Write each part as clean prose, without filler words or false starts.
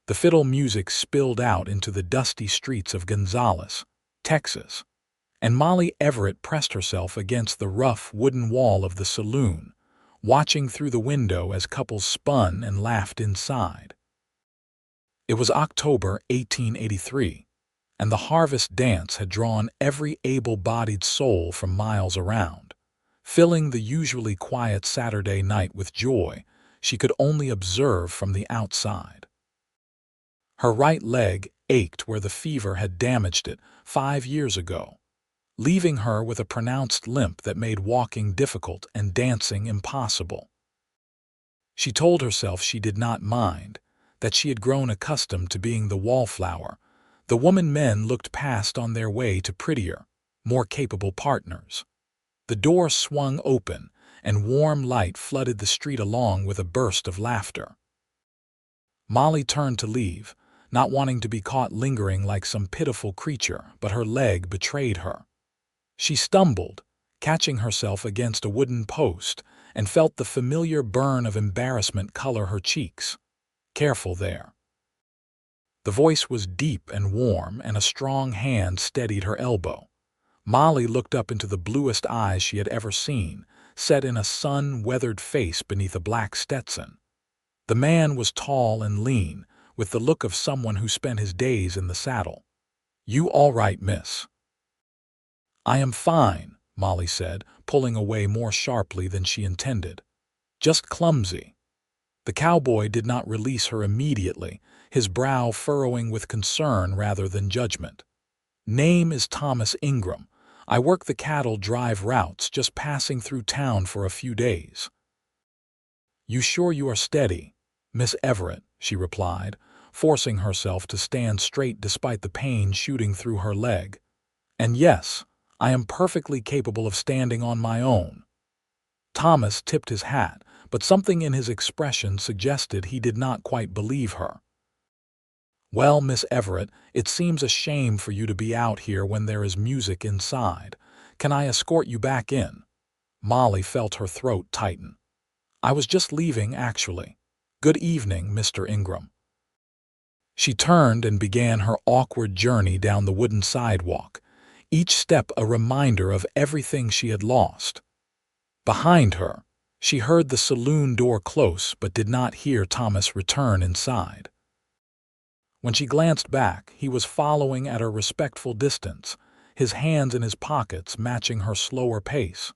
The fiddle music spilled out into the dusty streets of Gonzales, Texas, and Molly Everett pressed herself against the rough wooden wall of the saloon, watching through the window as couples spun and laughed inside. It was October 1883, and the harvest dance had drawn every able-bodied soul from miles around, filling the usually quiet Saturday night with joy she could only observe from the outside. Her right leg ached where the fever had damaged it 5 years ago, leaving her with a pronounced limp that made walking difficult and dancing impossible. She told herself she did not mind, that she had grown accustomed to being the wallflower the woman men looked past on their way to prettier, more capable partners. The door swung open, and warm light flooded the street along with a burst of laughter. Molly turned to leave, not wanting to be caught lingering like some pitiful creature, but her leg betrayed her. She stumbled, catching herself against a wooden post, and felt the familiar burn of embarrassment color her cheeks. "Careful there." The voice was deep and warm, and a strong hand steadied her elbow. Molly looked up into the bluest eyes she had ever seen, set in a sun-weathered face beneath a black Stetson. The man was tall and lean, with the look of someone who spent his days in the saddle. "You all right, miss?" "I am fine," Molly said, pulling away more sharply than she intended. "Just clumsy." The cowboy did not release her immediately, his brow furrowing with concern rather than judgment. "Name is Thomas Ingram. I work the cattle drive routes, just passing through town for a few days." "You sure you are steady, Miss Everett?" she replied, forcing herself to stand straight despite the pain shooting through her leg. "And yes, I am perfectly capable of standing on my own." Thomas tipped his hat, but something in his expression suggested he did not quite believe her. "Well, Miss Everett, it seems a shame for you to be out here when there is music inside. Can I escort you back in?" Molly felt her throat tighten. "I was just leaving, actually. Good evening, Mr. Ingram." She turned and began her awkward journey down the wooden sidewalk, each step a reminder of everything she had lost. Behind her, she heard the saloon door close but did not hear Thomas return inside. When she glanced back, he was following at a respectful distance, his hands in his pockets matching her slower pace.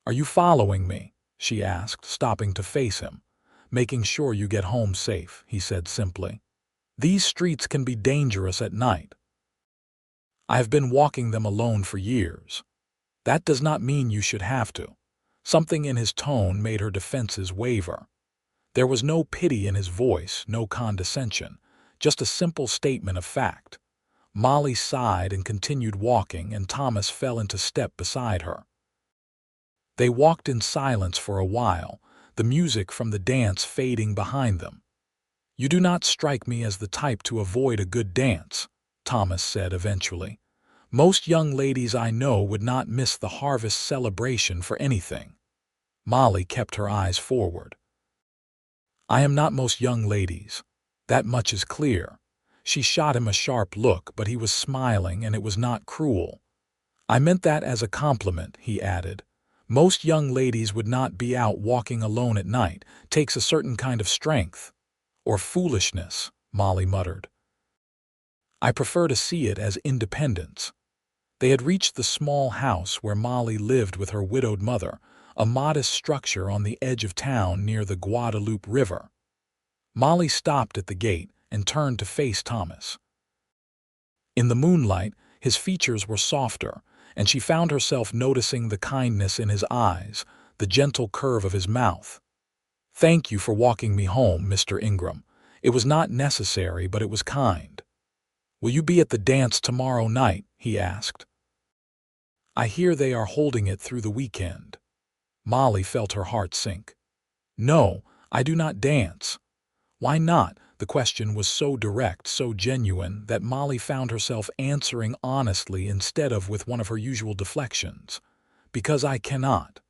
"Are you following me?" she asked, stopping to face him. "Making sure you get home safe," he said simply. "These streets can be dangerous at night." "I have been walking them alone for years." "That does not mean you should have to." Something in his tone made her defenses waver. There was no pity in his voice, no condescension, just a simple statement of fact. Molly sighed and continued walking, and Thomas fell into step beside her. They walked in silence for a while, the music from the dance fading behind them. "You do not strike me as the type to avoid a good dance," Thomas said eventually. "Most young ladies I know would not miss the harvest celebration for anything." Molly kept her eyes forward. "I am not most young ladies. That much is clear." She shot him a sharp look, but he was smiling, and it was not cruel. "I meant that as a compliment," he added. "Most young ladies would not be out walking alone at night. Takes a certain kind of strength." "Or foolishness," Molly muttered. "I prefer to see it as independence." They had reached the small house where Molly lived with her widowed mother, a modest structure on the edge of town near the Guadalupe River. Molly stopped at the gate and turned to face Thomas. In the moonlight, his features were softer, and she found herself noticing the kindness in his eyes, the gentle curve of his mouth. "Thank you for walking me home, Mr. Ingram. It was not necessary, but it was kind." "Will you be at the dance tomorrow night?" he asked. "I hear they are holding it through the weekend." Molly felt her heart sink. "No, I do not dance." "Why not?" The question was so direct, so genuine, that Molly found herself answering honestly instead of with one of her usual deflections. "Because I cannot.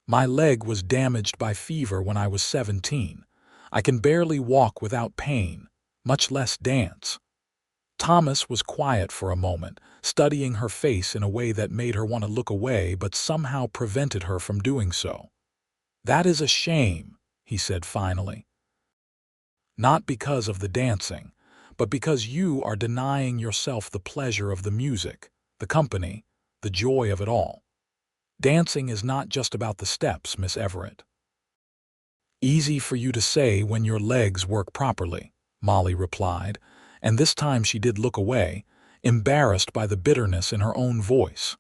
My leg was damaged by fever when I was 17. I can barely walk without pain. much less dance. Thomas was quiet for a moment, studying her face in a way that made her want to look away but somehow prevented her from doing so. "That is a shame," he said finally. "Not because of the dancing, but because you are denying yourself the pleasure of the music, the company, the joy of it all. Dancing is not just about the steps, Miss Everett." "Easy for you to say when your legs work properly," Molly replied, and this time she did look away, embarrassed by the bitterness in her own voice.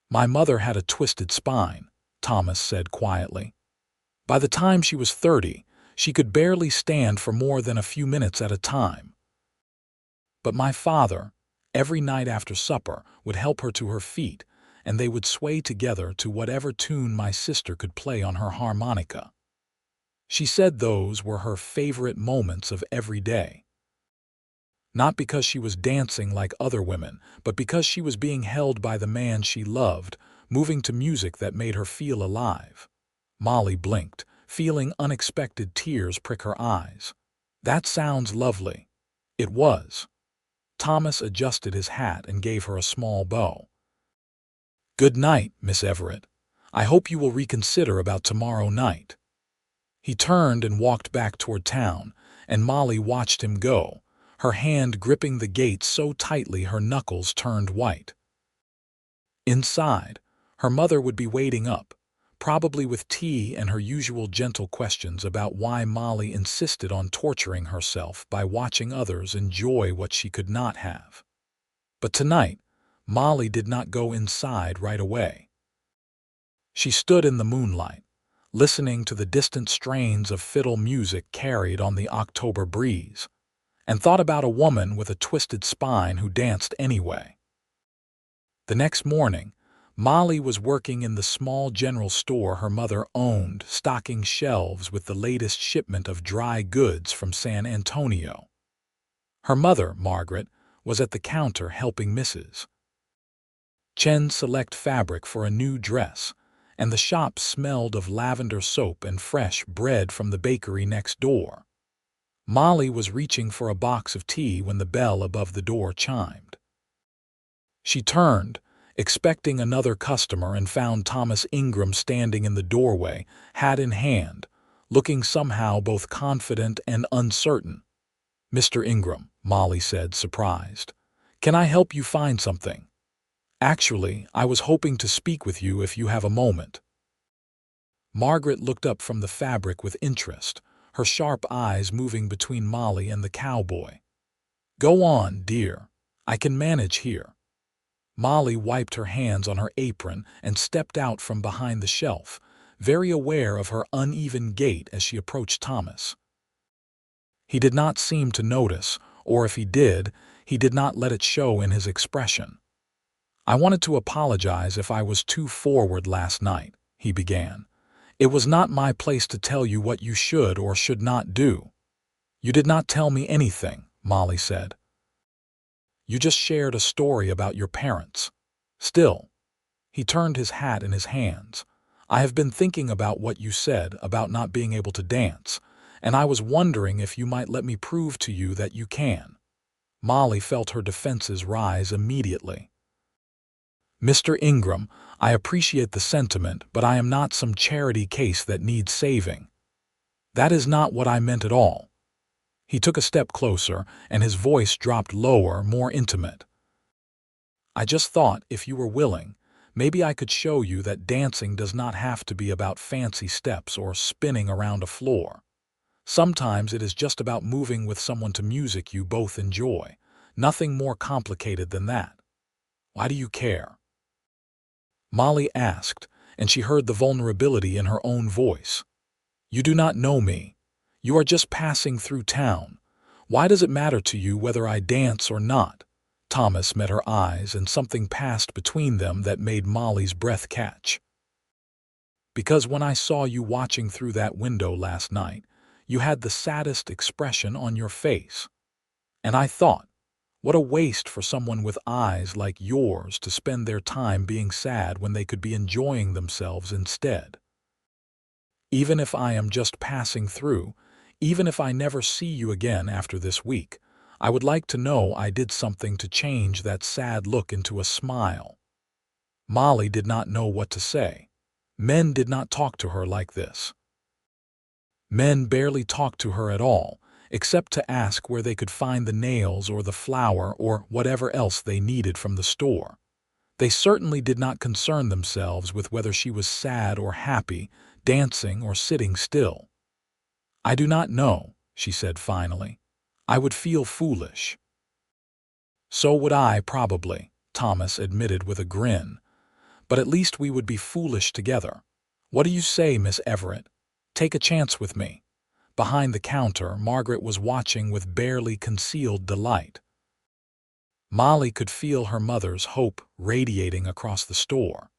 "My mother had a twisted spine," Thomas said quietly. "By the time she was 30, she could barely stand for more than a few minutes at a time. But my father, every night after supper, would help her to her feet, and they would sway together to whatever tune my sister could play on her harmonica. She said those were her favorite moments of every day. Not because she was dancing like other women, but because she was being held by the man she loved, moving to music that made her feel alive." Molly blinked, feeling unexpected tears prick her eyes. "That sounds lovely." It was. Thomas adjusted his hat and gave her a small bow. "Good night, Miss Everett. I hope you will reconsider about tomorrow night." He turned and walked back toward town, and Molly watched him go, her hand gripping the gate so tightly her knuckles turned white. Inside, her mother would be waiting up, probably with tea and her usual gentle questions about why Molly insisted on torturing herself by watching others enjoy what she could not have. But tonight, Molly did not go inside right away. She stood in the moonlight, listening to the distant strains of fiddle music carried on the October breeze, and thought about a woman with a twisted spine who danced anyway. The next morning, Molly was working in the small general store her mother owned, stocking shelves with the latest shipment of dry goods from San Antonio. Her mother, Margaret, was at the counter helping Mrs. Chen select fabric for a new dress, and the shop smelled of lavender soap and fresh bread from the bakery next door. Molly was reaching for a box of tea when the bell above the door chimed. She turned, expecting another customer, and found Thomas Ingram standing in the doorway, hat in hand, looking somehow both confident and uncertain. "Mr. Ingram," Molly said, surprised. "Can I help you find something?" "Actually, I was hoping to speak with you if you have a moment." Margaret looked up from the fabric with interest, her sharp eyes moving between Molly and the cowboy. "Go on, dear. I can manage here." Molly wiped her hands on her apron and stepped out from behind the shelf, very aware of her uneven gait as she approached Thomas. He did not seem to notice, or if he did not let it show in his expression. "I wanted to apologize if I was too forward last night," he began. "It was not my place to tell you what you should or should not do." "You did not tell me anything," Molly said. "You just shared a story about your parents. Still," he turned his hat in his hands, "I have been thinking about what you said about not being able to dance, and I was wondering if you might let me prove to you that you can." Molly felt her defenses rise immediately. "Mr. Ingram, I appreciate the sentiment, but I am not some charity case that needs saving. That is not what I meant at all." He took a step closer, and his voice dropped lower, more intimate. "I just thought, if you were willing, maybe I could show you that dancing does not have to be about fancy steps or spinning around a floor. Sometimes it is just about moving with someone to music you both enjoy. Nothing more complicated than that. Why do you care?" Molly asked, and she heard the vulnerability in her own voice. "You do not know me. You are just passing through town. Why does it matter to you whether I dance or not?" Thomas met her eyes, and something passed between them that made Molly's breath catch. "Because when I saw you watching through that window last night, you had the saddest expression on your face. And I thought, what a waste for someone with eyes like yours to spend their time being sad when they could be enjoying themselves instead. Even if I am just passing through, Even if I never see you again after this week, I would like to know I did something to change that sad look into a smile." Molly did not know what to say. Men did not talk to her like this. Men barely talked to her at all, except to ask where they could find the nails or the flour or whatever else they needed from the store. They certainly did not concern themselves with whether she was sad or happy, dancing or sitting still. "I do not know," she said finally. "I would feel foolish." "So would I, probably," Thomas admitted with a grin. "But at least we would be foolish together. What do you say, Miss Everett? Take a chance with me." Behind the counter, Margaret was watching with barely concealed delight. Molly could feel her mother's hope radiating across the store,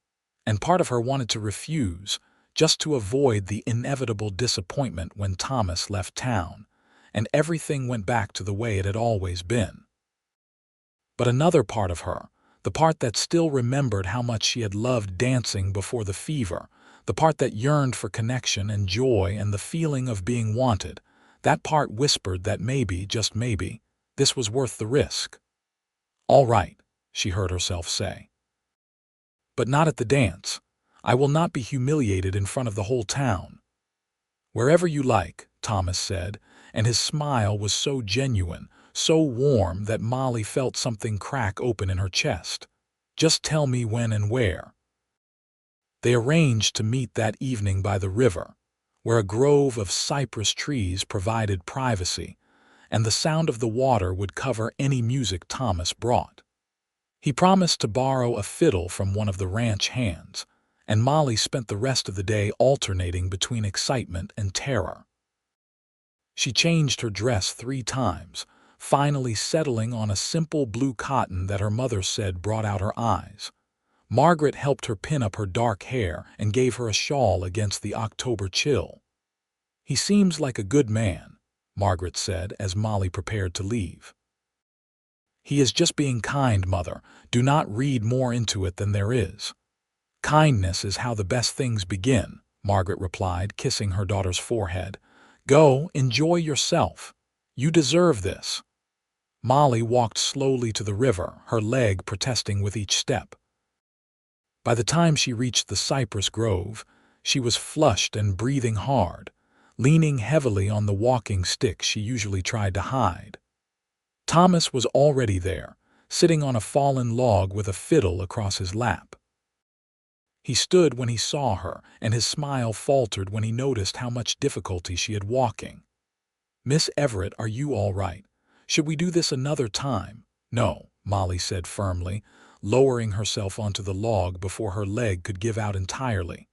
and part of her wanted to refuse, just to avoid the inevitable disappointment when Thomas left town, and everything went back to the way it had always been. But another part of her, the part that still remembered how much she had loved dancing before the fever, the part that yearned for connection and joy and the feeling of being wanted, that part whispered that maybe, just maybe, this was worth the risk. "All right," she heard herself say. "But not at the dance. I will not be humiliated in front of the whole town." "Wherever you like," Thomas said, and his smile was so genuine, so warm that Molly felt something crack open in her chest. "Just tell me when and where." They arranged to meet that evening by the river, where a grove of cypress trees provided privacy, and the sound of the water would cover any music Thomas brought. He promised to borrow a fiddle from one of the ranch hands, and Molly spent the rest of the day alternating between excitement and terror. She changed her dress 3 times, finally settling on a simple blue cotton that her mother said brought out her eyes. Margaret helped her pin up her dark hair and gave her a shawl against the October chill. "He seems like a good man," Margaret said as Molly prepared to leave. "He is just being kind, Mother. Do not read more into it than there is." "Kindness is how the best things begin," Margaret replied, kissing her daughter's forehead. "Go, enjoy yourself. You deserve this." Molly walked slowly to the river, her leg protesting with each step. By the time she reached the cypress grove, she was flushed and breathing hard, leaning heavily on the walking stick she usually tried to hide. Thomas was already there, sitting on a fallen log with a fiddle across his lap. He stood when he saw her, and his smile faltered when he noticed how much difficulty she had walking. "Miss Everett, are you all right? Should we do this another time?" "No," Molly said firmly, lowering herself onto the log before her leg could give out entirely.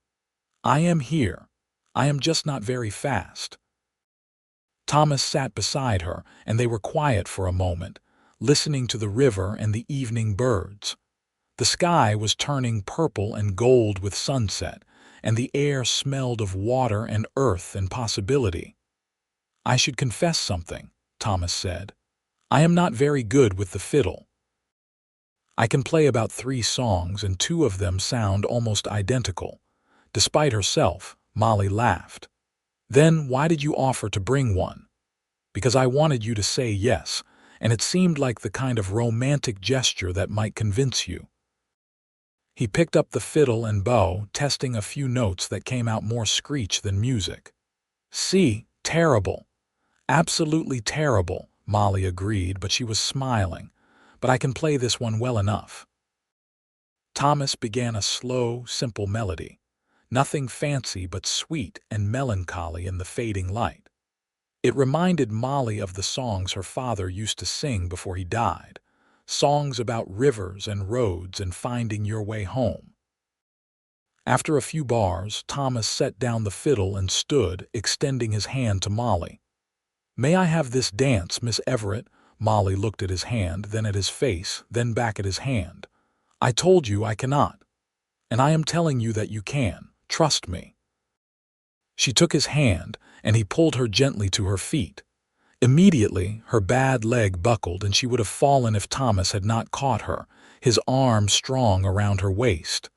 "I am here. I am just not very fast." Thomas sat beside her, and they were quiet for a moment, listening to the river and the evening birds. The sky was turning purple and gold with sunset, and the air smelled of water and earth and possibility. "I should confess something," Thomas said. "I am not very good with the fiddle. I can play about 3 songs, and 2 of them sound almost identical." Despite herself, Molly laughed. "Then why did you offer to bring one?" "Because I wanted you to say yes, and it seemed like the kind of romantic gesture that might convince you." He picked up the fiddle and bow, testing a few notes that came out more screech than music. "See, terrible. Absolutely terrible," Molly agreed, but she was smiling. "But I can play this one well enough." Thomas began a slow, simple melody. Nothing fancy but sweet and melancholy in the fading light. It reminded Molly of the songs her father used to sing before he died, songs about rivers and roads and finding your way home. After a few bars, Thomas set down the fiddle and stood, extending his hand to Molly. "May I have this dance, Miss Everett?" Molly looked at his hand, then at his face, then back at his hand. "I told you I cannot. And I am telling you that you can. Trust me." She took his hand, and he pulled her gently to her feet. Immediately, her bad leg buckled, and she would have fallen if Thomas had not caught her, his arm strong around her waist.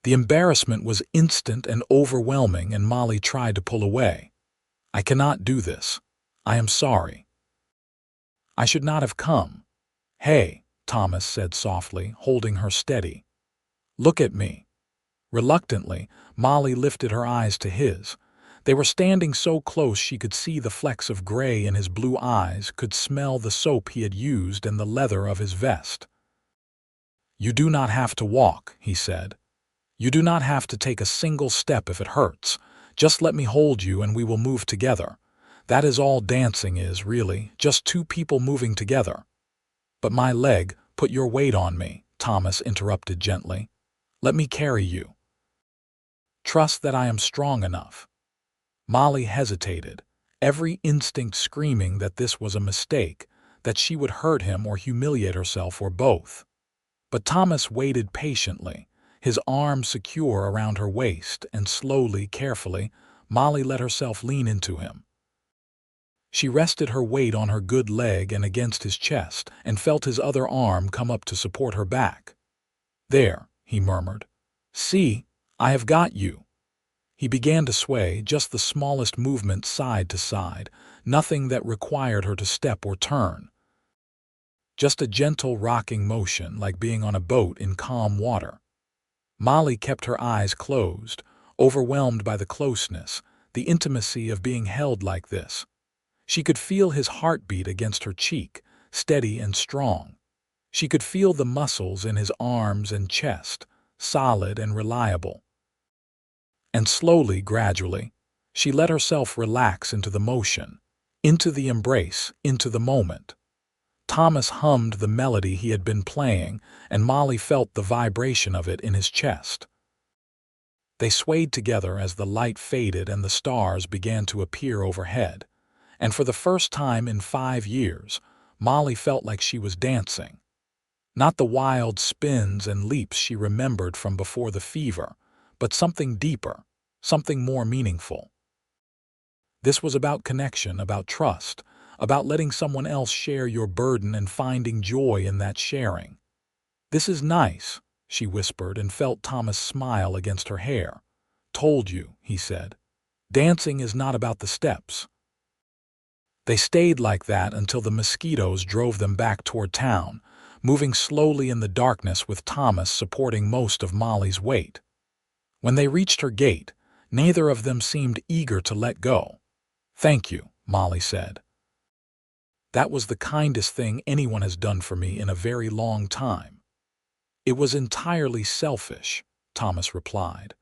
The embarrassment was instant and overwhelming, and Molly tried to pull away. "I cannot do this." I am sorry. I should not have come. Hey, Thomas said softly, holding her steady. Look at me. Reluctantly, Molly lifted her eyes to his. They were standing so close she could see the flecks of gray in his blue eyes, could smell the soap he had used and the leather of his vest. You do not have to walk, he said. You do not have to take a single step if it hurts. Just let me hold you and we will move together. That is all dancing is, really, just two people moving together. But my leg, put your weight on me, Thomas interrupted gently. Let me carry you. Trust that I am strong enough. Molly hesitated, every instinct screaming that this was a mistake, that she would hurt him or humiliate herself or both. But Thomas waited patiently, his arm secure around her waist, and slowly, carefully, Molly let herself lean into him. She rested her weight on her good leg and against his chest, and felt his other arm come up to support her back. There, he murmured. See, I have got you. He began to sway, just the smallest movement side to side, nothing that required her to step or turn. Just a gentle rocking motion, like being on a boat in calm water. Molly kept her eyes closed, overwhelmed by the closeness, the intimacy of being held like this. She could feel his heartbeat against her cheek, steady and strong. She could feel the muscles in his arms and chest, solid and reliable. And slowly, gradually, she let herself relax into the motion, into the embrace, into the moment. Thomas hummed the melody he had been playing, and Molly felt the vibration of it in his chest. They swayed together as the light faded and the stars began to appear overhead, and for the first time in 5 years, Molly felt like she was dancing. Not the wild spins and leaps she remembered from before the fever, but something deeper, something more meaningful. This was about connection, about trust, about letting someone else share your burden and finding joy in that sharing. This is nice, she whispered and felt Thomas smile against her hair. Told you, he said. Dancing is not about the steps. They stayed like that until the mosquitoes drove them back toward town, moving slowly in the darkness with Thomas supporting most of Molly's weight. When they reached her gate, neither of them seemed eager to let go. Thank you, Molly said. That was the kindest thing anyone has done for me in a very long time. It was entirely selfish, Thomas replied.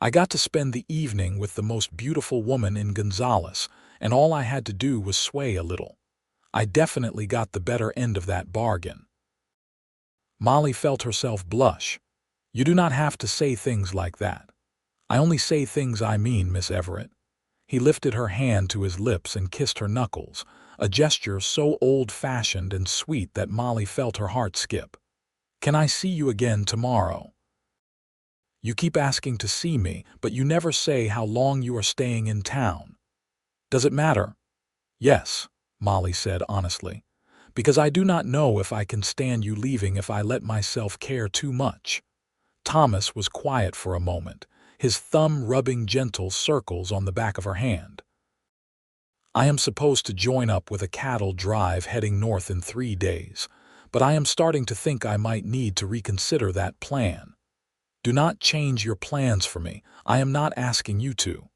I got to spend the evening with the most beautiful woman in Gonzales, and all I had to do was sway a little. I definitely got the better end of that bargain. Molly felt herself blush. You do not have to say things like that. I only say things I mean, Miss Everett. He lifted her hand to his lips and kissed her knuckles, a gesture so old-fashioned and sweet that Molly felt her heart skip. Can I see you again tomorrow? You keep asking to see me, but you never say how long you are staying in town. Does it matter? Yes, Molly said honestly, because I do not know if I can stand you leaving if I let myself care too much. Thomas was quiet for a moment, his thumb rubbing gentle circles on the back of her hand. I am supposed to join up with a cattle drive heading north in 3 days, but I am starting to think I might need to reconsider that plan. Do not change your plans for me. I am not asking you to.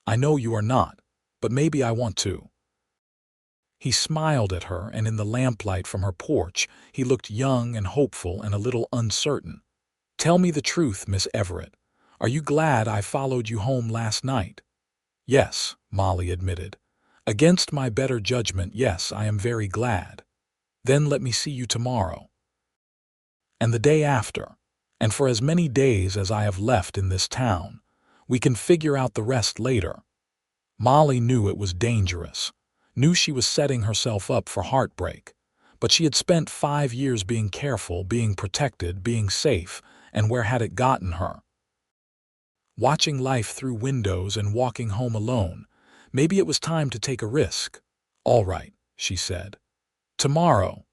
I know you are not, but maybe I want to. He smiled at her, and in the lamplight from her porch, he looked young and hopeful and a little uncertain. Tell me the truth, Miss Everett. Are you glad I followed you home last night? Yes, Molly admitted. Against my better judgment, yes, I am very glad. Then let me see you tomorrow. And the day after, and for as many days as I have left in this town. We can figure out the rest later. Molly knew it was dangerous, knew she was setting herself up for heartbreak, but she had spent 5 years being careful, being protected, being safe, and where had it gotten her? Watching life through windows and walking home alone, maybe it was time to take a risk. All right, she said. Tomorrow.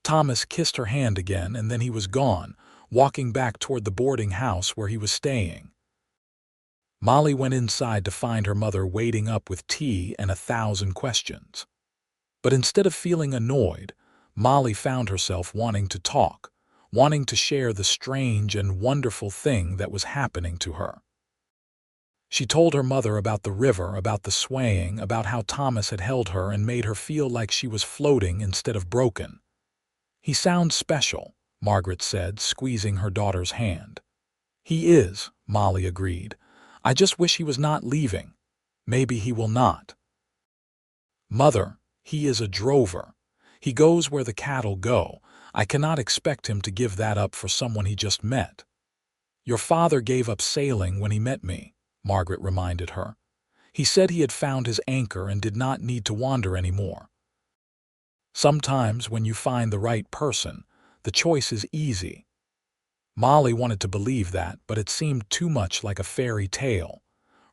Thomas kissed her hand again, and then he was gone, walking back toward the boarding house where he was staying. Molly went inside to find her mother waiting up with tea and 1,000 questions. But instead of feeling annoyed, Molly found herself wanting to talk, wanting to share the strange and wonderful thing that was happening to her. She told her mother about the river, about the swaying, about how Thomas had held her and made her feel like she was floating instead of broken. "He sounds special," Margaret said, squeezing her daughter's hand. "He is," Molly agreed. "I just wish he was not leaving. Maybe he will not." "Mother, he is a drover. He goes where the cattle go. I cannot expect him to give that up for someone he just met." "Your father gave up sailing when he met me," Margaret reminded her. "He said he had found his anchor and did not need to wander anymore." Sometimes when you find the right person, the choice is easy. Molly wanted to believe that, but it seemed too much like a fairy tale.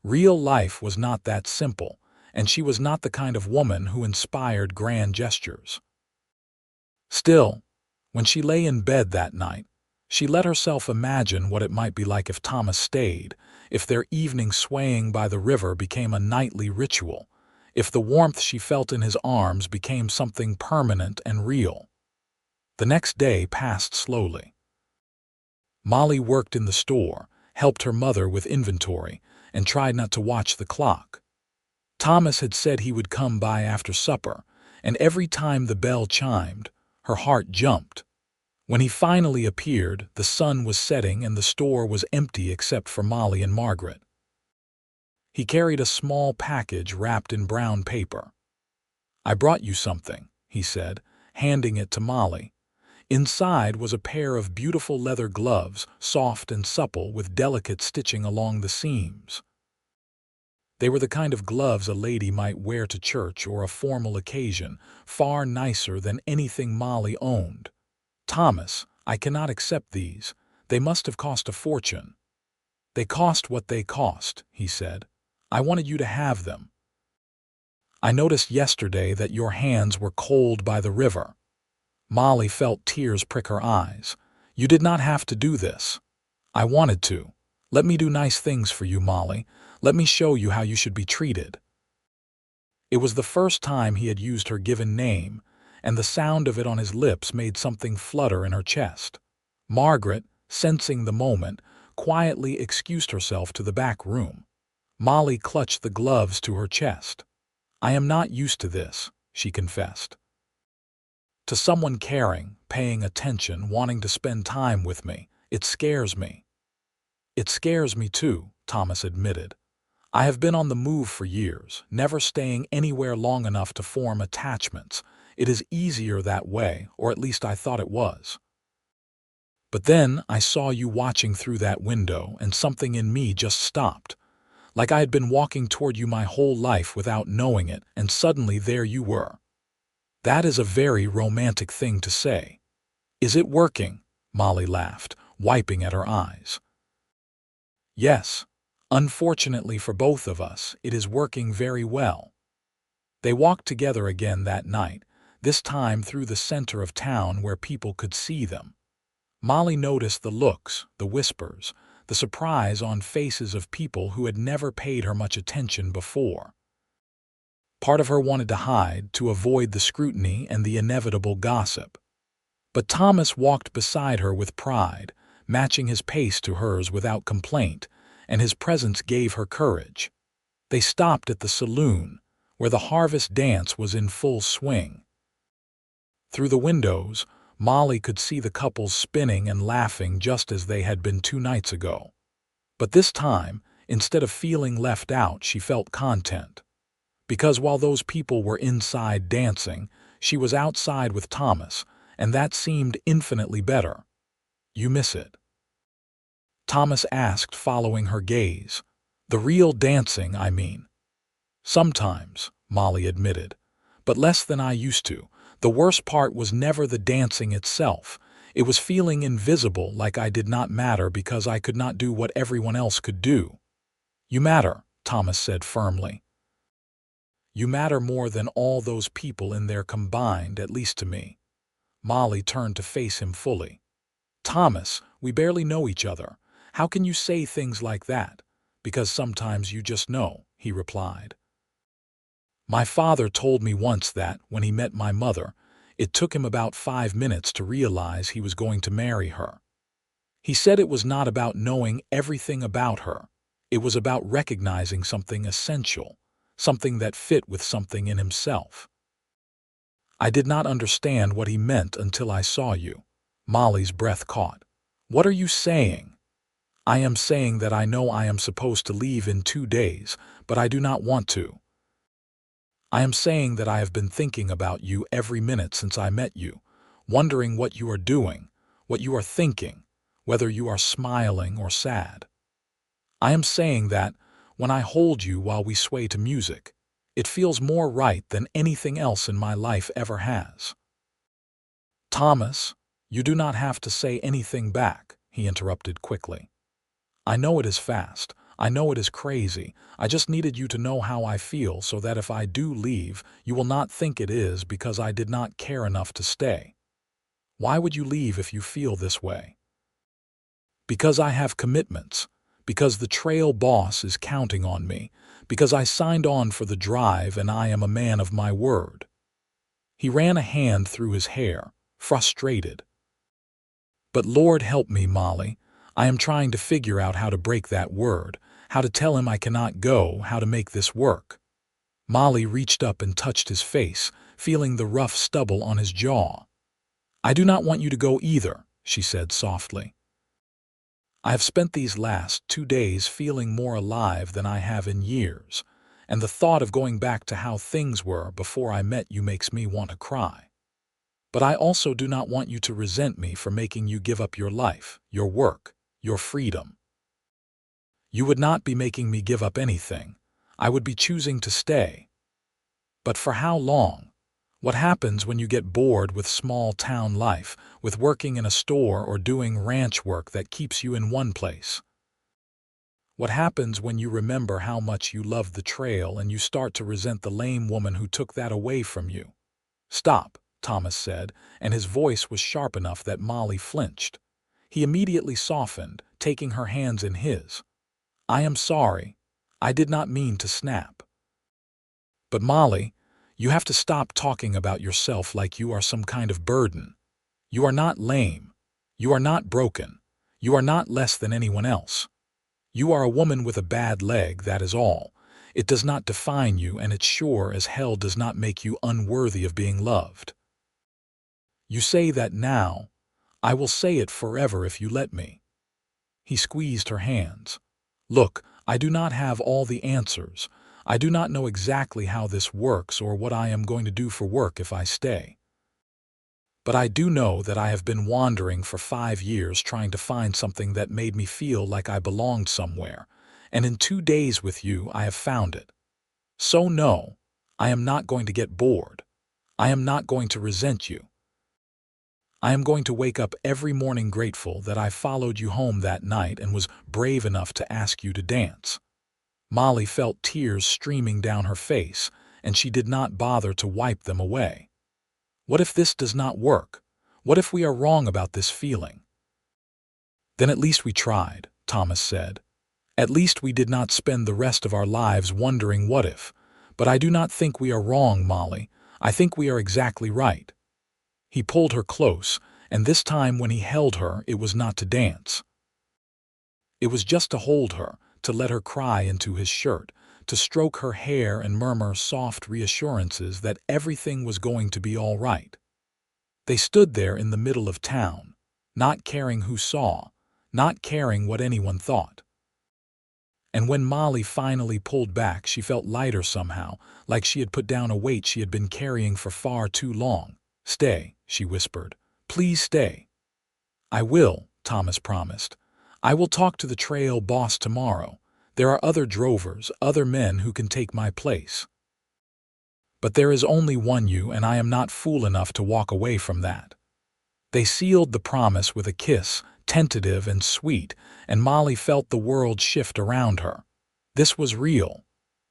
Real life was not that simple, and she was not the kind of woman who inspired grand gestures. Still, when she lay in bed that night, she let herself imagine what it might be like if Thomas stayed, if their evening swaying by the river became a nightly ritual, if the warmth she felt in his arms became something permanent and real. The next day passed slowly. Molly worked in the store, helped her mother with inventory, and tried not to watch the clock. Thomas had said he would come by after supper, and every time the bell chimed, her heart jumped. When he finally appeared, the sun was setting and the store was empty except for Molly and Margaret. He carried a small package wrapped in brown paper. "I brought you something," he said, handing it to Molly. Inside was a pair of beautiful leather gloves, soft and supple with delicate stitching along the seams. They were the kind of gloves a lady might wear to church or a formal occasion, far nicer than anything Molly owned. "Thomas, I cannot accept these. They must have cost a fortune." "They cost what they cost," he said. "I wanted you to have them. I noticed yesterday that your hands were cold by the river." Molly felt tears prick her eyes. "You did not have to do this." "I wanted to. Let me do nice things for you, Molly. Let me show you how you should be treated." It was the first time he had used her given name, and the sound of it on his lips made something flutter in her chest. Margaret, sensing the moment, quietly excused herself to the back room. Molly clutched the gloves to her chest. "I am not used to this," she confessed. "To someone caring, paying attention, wanting to spend time with me, it scares me." "It scares me too," Thomas admitted. "I have been on the move for years, never staying anywhere long enough to form attachments. It is easier that way, or at least I thought it was. But then I saw you watching through that window, and something in me just stopped. Like I had been walking toward you my whole life without knowing it, and suddenly there you were." "That is a very romantic thing to say." "Is it working?" Molly laughed, wiping at her eyes. "Yes. Unfortunately for both of us, it is working very well." They walked together again that night, this time through the center of town where people could see them. Molly noticed the looks, the whispers, the surprise on faces of people who had never paid her much attention before. Part of her wanted to hide, to avoid the scrutiny and the inevitable gossip. But Thomas walked beside her with pride, matching his pace to hers without complaint, and his presence gave her courage. They stopped at the saloon, where the harvest dance was in full swing. Through the windows, Molly could see the couples spinning and laughing just as they had been 2 nights ago. But this time, instead of feeling left out, she felt content. Because while those people were inside dancing, she was outside with Thomas, and that seemed infinitely better. "You miss it?" Thomas asked, following her gaze. "The real dancing, I mean." "Sometimes," Molly admitted, "but less than I used to. The worst part was never the dancing itself. It was feeling invisible, like I did not matter because I could not do what everyone else could do." "You matter," Thomas said firmly. "You matter more than all those people in there combined, at least to me." Molly turned to face him fully. "Thomas, we barely know each other. How can you say things like that? Because sometimes you just know, he replied. My father told me once that, when he met my mother, it took him about 5 minutes to realize he was going to marry her. He said it was not about knowing everything about her. It was about recognizing something essential, something that fit with something in himself. I did not understand what he meant until I saw you. Molly's breath caught. What are you saying? I am saying that I know I am supposed to leave in 2 days, but I do not want to. I am saying that I have been thinking about you every minute since I met you, wondering what you are doing, what you are thinking, whether you are smiling or sad. I am saying that, when I hold you while we sway to music, it feels more right than anything else in my life ever has. Thomas, you do not have to say anything back, he interrupted quickly. I know it is fast. I know it is crazy. I just needed you to know how I feel so that if I do leave, you will not think it is because I did not care enough to stay. Why would you leave if you feel this way? Because I have commitments. Because the trail boss is counting on me. Because I signed on for the drive and I am a man of my word. He ran a hand through his hair, frustrated. But Lord help me, Molly. I am trying to figure out how to break that word, how to tell him I cannot go, how to make this work. Molly reached up and touched his face, feeling the rough stubble on his jaw. I do not want you to go either, she said softly. I have spent these last 2 days feeling more alive than I have in years, and the thought of going back to how things were before I met you makes me want to cry. But I also do not want you to resent me for making you give up your life, your work, your freedom. You would not be making me give up anything. I would be choosing to stay. But for how long? What happens when you get bored with small-town life, with working in a store or doing ranch work that keeps you in one place? What happens when you remember how much you loved the trail and you start to resent the lame woman who took that away from you? Stop, Thomas said, and his voice was sharp enough that Molly flinched. He immediately softened, taking her hands in his. I am sorry. I did not mean to snap. But Molly, you have to stop talking about yourself like you are some kind of burden. You are not lame. You are not broken. You are not less than anyone else. You are a woman with a bad leg, that is all. It does not define you, and it sure as hell does not make you unworthy of being loved. You say that now. I will say it forever if you let me. He squeezed her hands. Look, I do not have all the answers. I do not know exactly how this works or what I am going to do for work if I stay. But I do know that I have been wandering for 5 years trying to find something that made me feel like I belonged somewhere, and in 2 days with you I have found it. So no, I am not going to get bored. I am not going to resent you. I am going to wake up every morning grateful that I followed you home that night and was brave enough to ask you to dance. Molly felt tears streaming down her face, and she did not bother to wipe them away. What if this does not work? What if we are wrong about this feeling? Then at least we tried, Thomas said. At least we did not spend the rest of our lives wondering what if. But I do not think we are wrong, Molly. I think we are exactly right. He pulled her close, and this time when he held her, it was not to dance. It was just to hold her, to let her cry into his shirt, to stroke her hair and murmur soft reassurances that everything was going to be all right. They stood there in the middle of town, not caring who saw, not caring what anyone thought. And when Molly finally pulled back, she felt lighter somehow, like she had put down a weight she had been carrying for far too long. Stay, she whispered. Please stay. I will, Thomas promised. I will talk to the trail boss tomorrow. There are other drovers, other men who can take my place. But there is only one you, and I am not fool enough to walk away from that. They sealed the promise with a kiss, tentative and sweet, and Molly felt the world shift around her. This was real.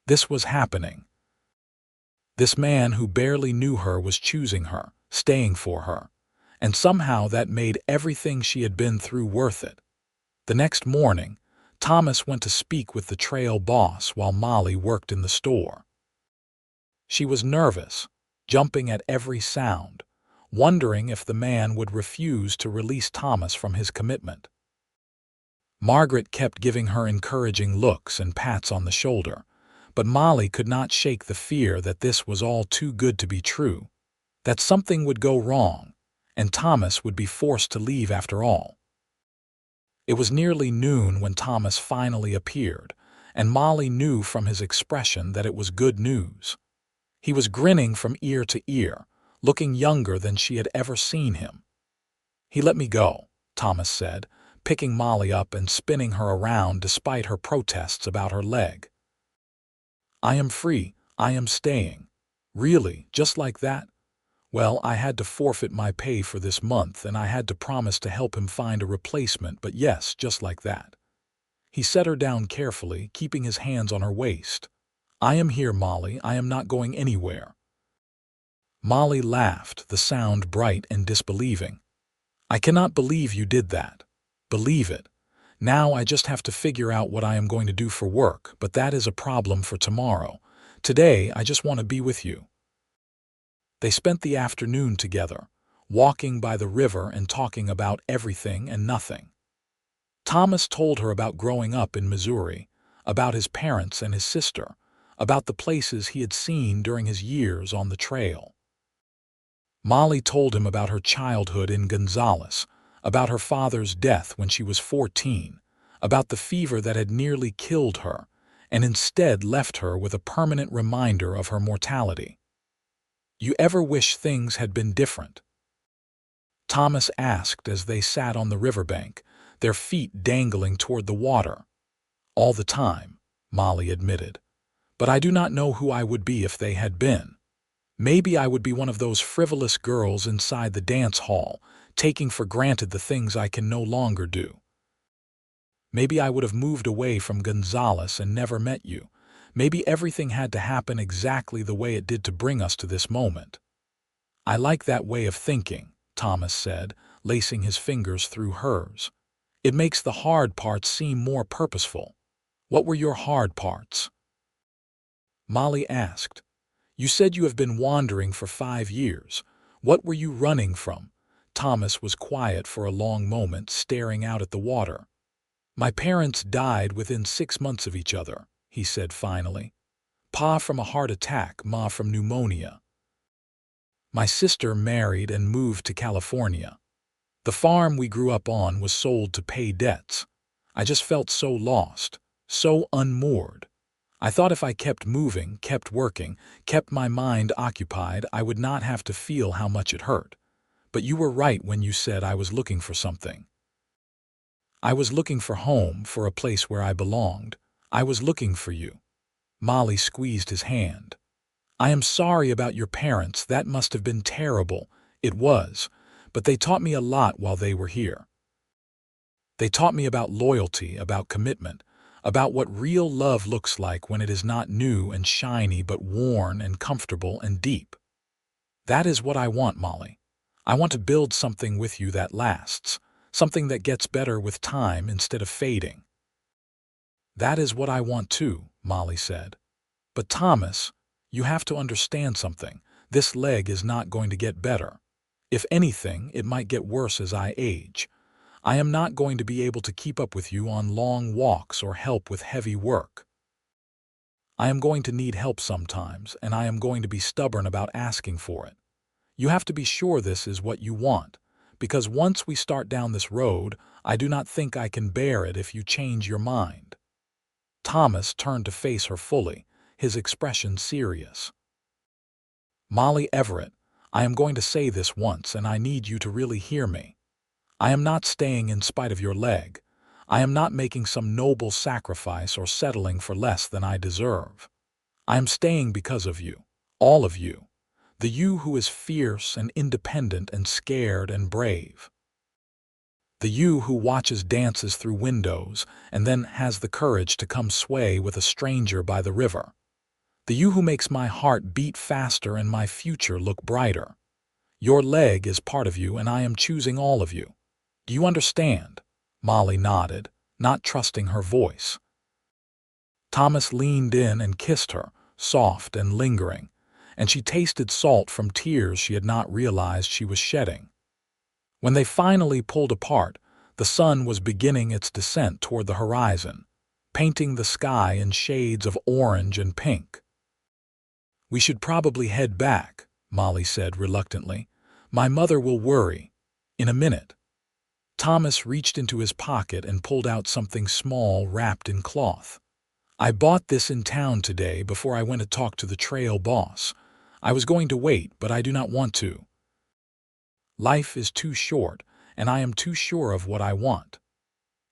This was happening. This man who barely knew her was choosing her, staying for her, and somehow that made everything she had been through worth it. The next morning, Thomas went to speak with the trail boss while Molly worked in the store. She was nervous, jumping at every sound, wondering if the man would refuse to release Thomas from his commitment. Margaret kept giving her encouraging looks and pats on the shoulder, but Molly could not shake the fear that this was all too good to be true, that something would go wrong, and Thomas would be forced to leave after all. It was nearly noon when Thomas finally appeared, and Molly knew from his expression that it was good news. He was grinning from ear to ear, looking younger than she had ever seen him. "He let me go," Thomas said, picking Molly up and spinning her around despite her protests about her leg. "I am free, I am staying." "Really, just like that?" "Well, I had to forfeit my pay for this month and I had to promise to help him find a replacement, but yes, just like that." He set her down carefully, keeping his hands on her waist. "I am here, Molly, I am not going anywhere." Molly laughed, the sound bright and disbelieving. "I cannot believe you did that." "Believe it. Now I just have to figure out what I am going to do for work, but that is a problem for tomorrow. Today I just want to be with you." They spent the afternoon together, walking by the river and talking about everything and nothing. Thomas told her about growing up in Missouri, about his parents and his sister, about the places he had seen during his years on the trail. Molly told him about her childhood in Gonzales, about her father's death when she was 14, about the fever that had nearly killed her, and instead left her with a permanent reminder of her mortality. "You ever wish things had been different?" Thomas asked as they sat on the riverbank, their feet dangling toward the water. "All the time," Molly admitted. "But I do not know who I would be if they had been. Maybe I would be one of those frivolous girls inside the dance hall, taking for granted the things I can no longer do. Maybe I would have moved away from Gonzales and never met you. Maybe everything had to happen exactly the way it did to bring us to this moment." "I like that way of thinking," Thomas said, lacing his fingers through hers. "It makes the hard parts seem more purposeful." "What were your hard parts?" Molly asked. "You said you have been wandering for 5 years. What were you running from?" Thomas was quiet for a long moment, staring out at the water. "My parents died within 6 months of each other," he said finally. "Pa from a heart attack, Ma from pneumonia. My sister married and moved to California. The farm we grew up on was sold to pay debts. I just felt so lost, so unmoored. I thought if I kept moving, kept working, kept my mind occupied, I would not have to feel how much it hurt. But you were right when you said I was looking for something. I was looking for home, for a place where I belonged. I was looking for you." Molly squeezed his hand. "I am sorry about your parents. That must have been terrible." "It was, but they taught me a lot while they were here. They taught me about loyalty, about commitment, about what real love looks like when it is not new and shiny but worn and comfortable and deep. That is what I want, Molly. I want to build something with you that lasts, something that gets better with time instead of fading." "That is what I want too," Molly said. "But Thomas, you have to understand something. This leg is not going to get better. If anything, it might get worse as I age. I am not going to be able to keep up with you on long walks or help with heavy work. I am going to need help sometimes, and I am going to be stubborn about asking for it. You have to be sure this is what you want, because once we start down this road, I do not think I can bear it if you change your mind." Thomas turned to face her fully, his expression serious. "Molly Everett, I am going to say this once, and I need you to really hear me. I am not staying in spite of your leg. I am not making some noble sacrifice or settling for less than I deserve. I am staying because of you, all of you, the you who is fierce and independent and scared and brave. The you who watches dances through windows and then has the courage to come sway with a stranger by the river. The you who makes my heart beat faster and my future look brighter. Your leg is part of you, and I am choosing all of you. Do you understand?" Molly nodded, not trusting her voice. Thomas leaned in and kissed her, soft and lingering, and she tasted salt from tears she had not realized she was shedding. When they finally pulled apart, the sun was beginning its descent toward the horizon, painting the sky in shades of orange and pink. "We should probably head back," Molly said reluctantly. "My mother will worry. In a minute." Thomas reached into his pocket and pulled out something small wrapped in cloth. "I bought this in town today before I went to talk to the trail boss. I was going to wait, but I do not want to. Life is too short, and I am too sure of what I want."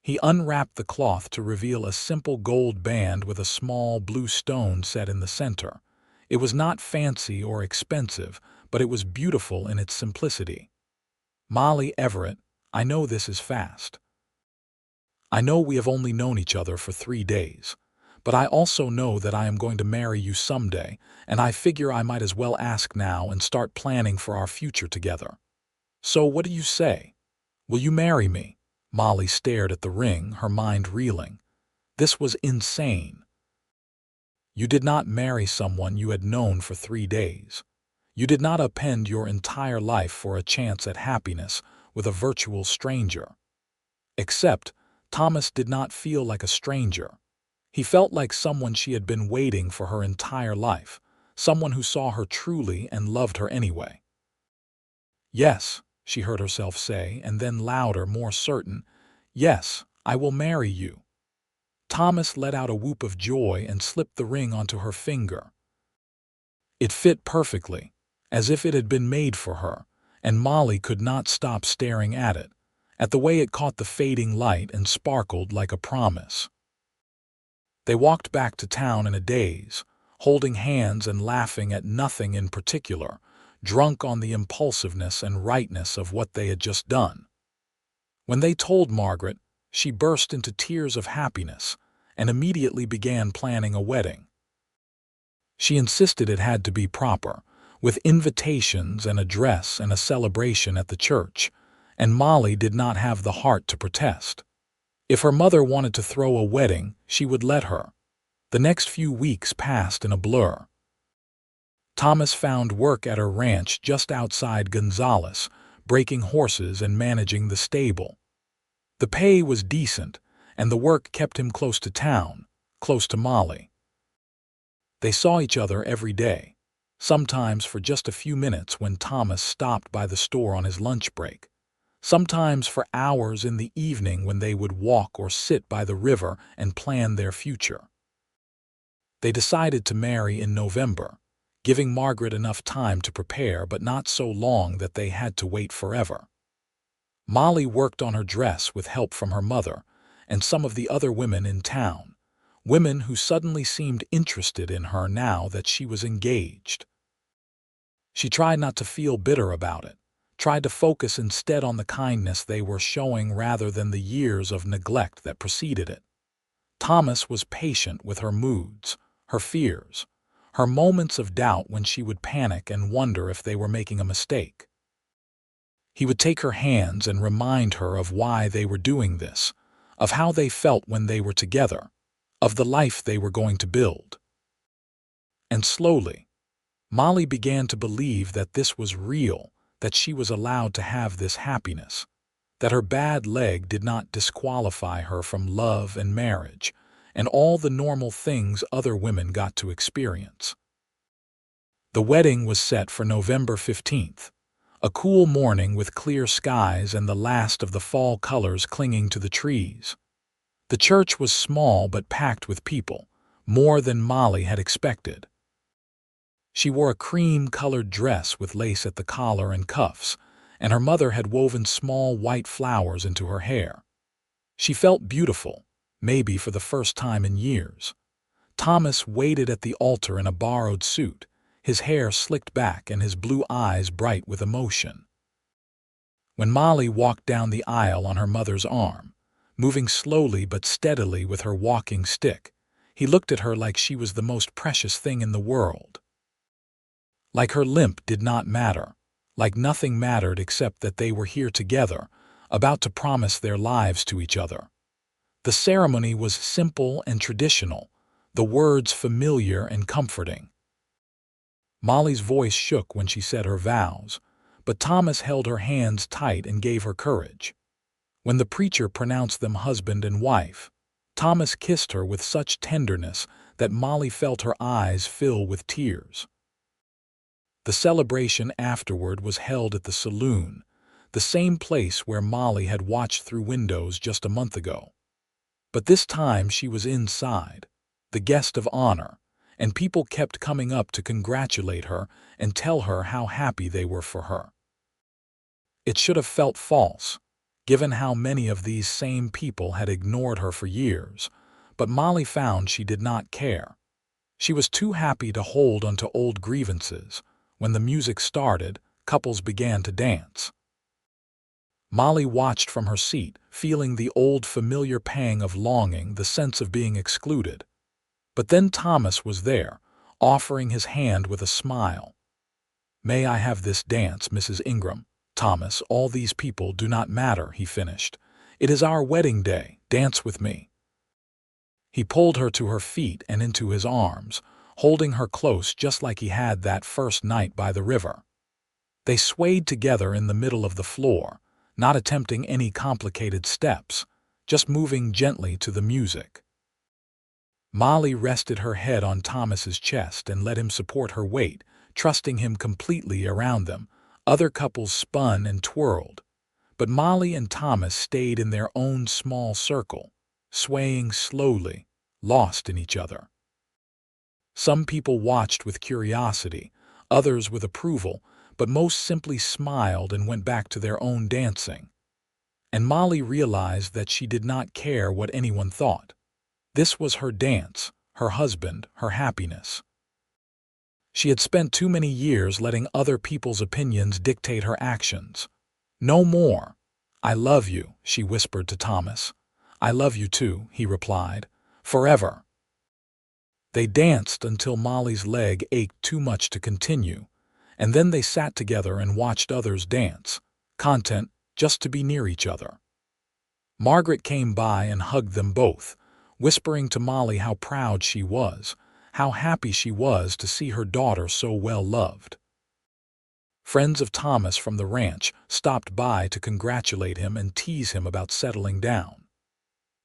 He unwrapped the cloth to reveal a simple gold band with a small blue stone set in the center. It was not fancy or expensive, but it was beautiful in its simplicity. "Molly Everett, I know this is fast. I know we have only known each other for 3 days. But I also know that I am going to marry you someday, and I figure I might as well ask now and start planning for our future together. So what do you say? Will you marry me?" Molly stared at the ring, her mind reeling. This was insane. You did not marry someone you had known for 3 days. You did not upend your entire life for a chance at happiness with a virtual stranger. Except, Thomas did not feel like a stranger. He felt like someone she had been waiting for her entire life, someone who saw her truly and loved her anyway. "Yes," she heard herself say, and then louder, more certain, "Yes, I will marry you." Thomas let out a whoop of joy and slipped the ring onto her finger. It fit perfectly, as if it had been made for her, and Molly could not stop staring at it, at the way it caught the fading light and sparkled like a promise. They walked back to town in a daze, holding hands and laughing at nothing in particular, drunk on the impulsiveness and rightness of what they had just done. When they told Margaret, she burst into tears of happiness and immediately began planning a wedding. She insisted it had to be proper, with invitations and a dress and a celebration at the church, and Molly did not have the heart to protest. If her mother wanted to throw a wedding, she would let her. The next few weeks passed in a blur. Thomas found work at her ranch just outside Gonzales, breaking horses and managing the stable. The pay was decent, and the work kept him close to town, close to Molly. They saw each other every day, sometimes for just a few minutes when Thomas stopped by the store on his lunch break, sometimes for hours in the evening when they would walk or sit by the river and plan their future. They decided to marry in November, giving Margaret enough time to prepare but not so long that they had to wait forever. Molly worked on her dress with help from her mother and some of the other women in town, women who suddenly seemed interested in her now that she was engaged. She tried not to feel bitter about it, tried to focus instead on the kindness they were showing rather than the years of neglect that preceded it. Thomas was patient with her moods, her fears, her moments of doubt when she would panic and wonder if they were making a mistake. He would take her hands and remind her of why they were doing this, of how they felt when they were together, of the life they were going to build. And slowly, Molly began to believe that this was real, that she was allowed to have this happiness, that her bad leg did not disqualify her from love and marriage, and all the normal things other women got to experience. The wedding was set for November 15th, a cool morning with clear skies and the last of the fall colors clinging to the trees. The church was small but packed with people, more than Molly had expected. She wore a cream-colored dress with lace at the collar and cuffs, and her mother had woven small white flowers into her hair. She felt beautiful, maybe for the first time in years. Thomas waited at the altar in a borrowed suit, his hair slicked back and his blue eyes bright with emotion. When Molly walked down the aisle on her mother's arm, moving slowly but steadily with her walking stick, he looked at her like she was the most precious thing in the world. Like her limp did not matter, like nothing mattered except that they were here together, about to promise their lives to each other. The ceremony was simple and traditional, the words familiar and comforting. Molly's voice shook when she said her vows, but Thomas held her hands tight and gave her courage. When the preacher pronounced them husband and wife, Thomas kissed her with such tenderness that Molly felt her eyes fill with tears. The celebration afterward was held at the saloon, the same place where Molly had watched through windows just a month ago. But this time she was inside, the guest of honor, and people kept coming up to congratulate her and tell her how happy they were for her. It should have felt false, given how many of these same people had ignored her for years, but Molly found she did not care. She was too happy to hold onto old grievances. When the music started, couples began to dance. Molly watched from her seat, feeling the old familiar pang of longing, the sense of being excluded. But then Thomas was there, offering his hand with a smile. "May I have this dance, Mrs. Ingram?" "Thomas, all these people do not matter," he finished. "It is our wedding day. Dance with me." He pulled her to her feet and into his arms, holding her close just like he had that first night by the river. They swayed together in the middle of the floor, not attempting any complicated steps, just moving gently to the music. Molly rested her head on Thomas's chest and let him support her weight, trusting him completely around them. Other couples spun and twirled, but Molly and Thomas stayed in their own small circle, swaying slowly, lost in each other. Some people watched with curiosity, others with approval, but most simply smiled and went back to their own dancing. And Molly realized that she did not care what anyone thought. This was her dance, her husband, her happiness. She had spent too many years letting other people's opinions dictate her actions. "No more." "I love you," she whispered to Thomas. "I love you too," he replied. "Forever." They danced until Molly's leg ached too much to continue, and then they sat together and watched others dance, content just to be near each other. Margaret came by and hugged them both, whispering to Molly how proud she was, how happy she was to see her daughter so well loved. Friends of Thomas from the ranch stopped by to congratulate him and tease him about settling down.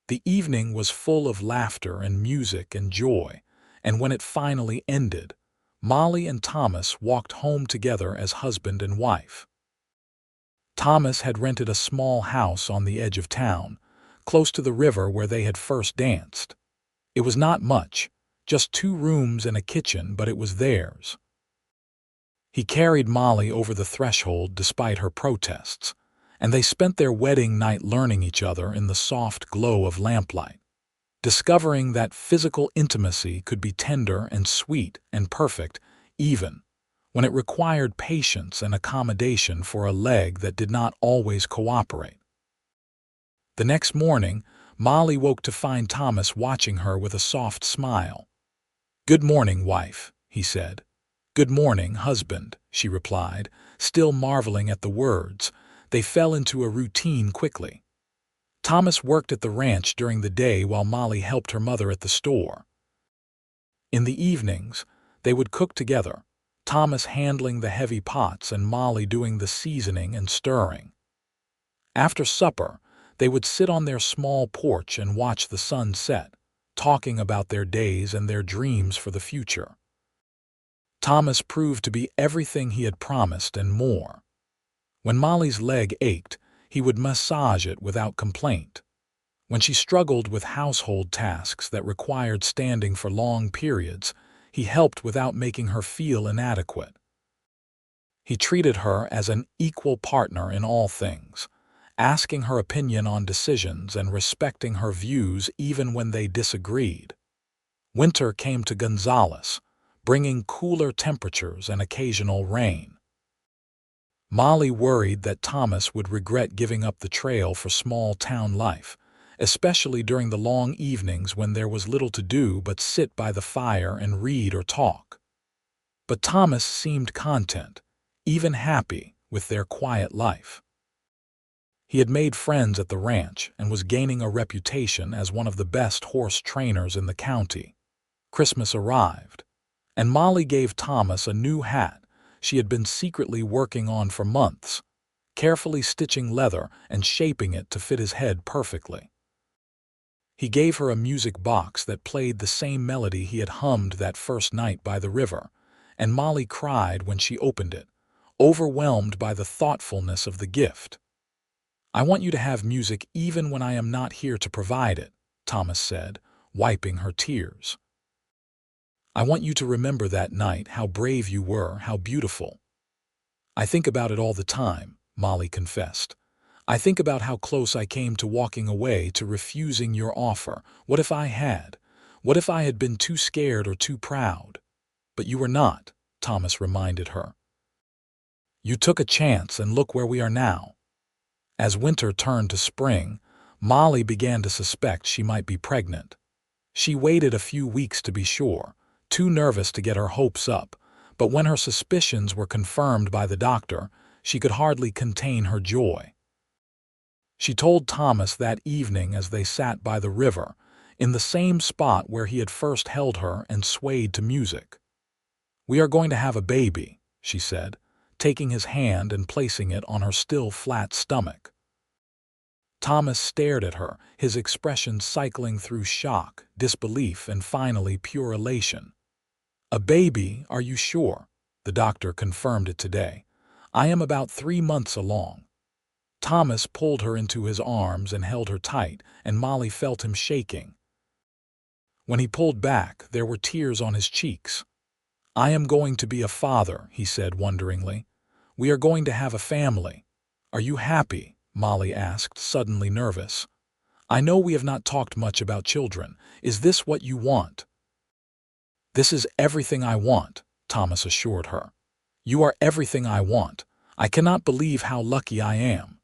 The evening was full of laughter and music and joy, and when it finally ended, Molly and Thomas walked home together as husband and wife. Thomas had rented a small house on the edge of town, close to the river where they had first danced. It was not much, just 2 rooms and a kitchen, but it was theirs. He carried Molly over the threshold despite her protests, and they spent their wedding night learning each other in the soft glow of lamplight, discovering that physical intimacy could be tender and sweet and perfect, even when it required patience and accommodation for a leg that did not always cooperate. The next morning, Molly woke to find Thomas watching her with a soft smile. "Good morning, wife," he said. "Good morning, husband," she replied, still marveling at the words. They fell into a routine quickly. Thomas worked at the ranch during the day while Molly helped her mother at the store. In the evenings, they would cook together, Thomas handling the heavy pots and Molly doing the seasoning and stirring. After supper, they would sit on their small porch and watch the sun set, talking about their days and their dreams for the future. Thomas proved to be everything he had promised and more. When Molly's leg ached, he would massage it without complaint. When she struggled with household tasks that required standing for long periods, he helped without making her feel inadequate. He treated her as an equal partner in all things, asking her opinion on decisions and respecting her views even when they disagreed. Winter came to Gonzales, bringing cooler temperatures and occasional rain. Molly worried that Thomas would regret giving up the trail for small-town life, especially during the long evenings when there was little to do but sit by the fire and read or talk. But Thomas seemed content, even happy, with their quiet life. He had made friends at the ranch and was gaining a reputation as one of the best horse trainers in the county. Christmas arrived, and Molly gave Thomas a new hat she had been secretly working on for months, carefully stitching leather and shaping it to fit his head perfectly. He gave her a music box that played the same melody he had hummed that first night by the river, and Molly cried when she opened it, overwhelmed by the thoughtfulness of the gift. "I want you to have music even when I am not here to provide it," Thomas said, wiping her tears. "I want you to remember that night, how brave you were, how beautiful." "I think about it all the time," Molly confessed. "I think about how close I came to walking away, to refusing your offer. What if I had? What if I had been too scared or too proud?" "But you were not," Thomas reminded her. "You took a chance, and look where we are now." As winter turned to spring, Molly began to suspect she might be pregnant. She waited a few weeks to be sure, too nervous to get her hopes up, but when her suspicions were confirmed by the doctor, she could hardly contain her joy. She told Thomas that evening as they sat by the river, in the same spot where he had first held her and swayed to music. "We are going to have a baby," she said, taking his hand and placing it on her still flat stomach. Thomas stared at her, his expression cycling through shock, disbelief, and finally pure elation. "A baby, are you sure?" The doctor confirmed it today. "I am about 3 months along." Thomas pulled her into his arms and held her tight, and Molly felt him shaking. When he pulled back, there were tears on his cheeks. "I am going to be a father," he said wonderingly. "We are going to have a family." "Are you happy?" Molly asked, suddenly nervous. "I know we have not talked much about children. Is this what you want?" "This is everything I want," Thomas assured her. "You are everything I want. I cannot believe how lucky I am."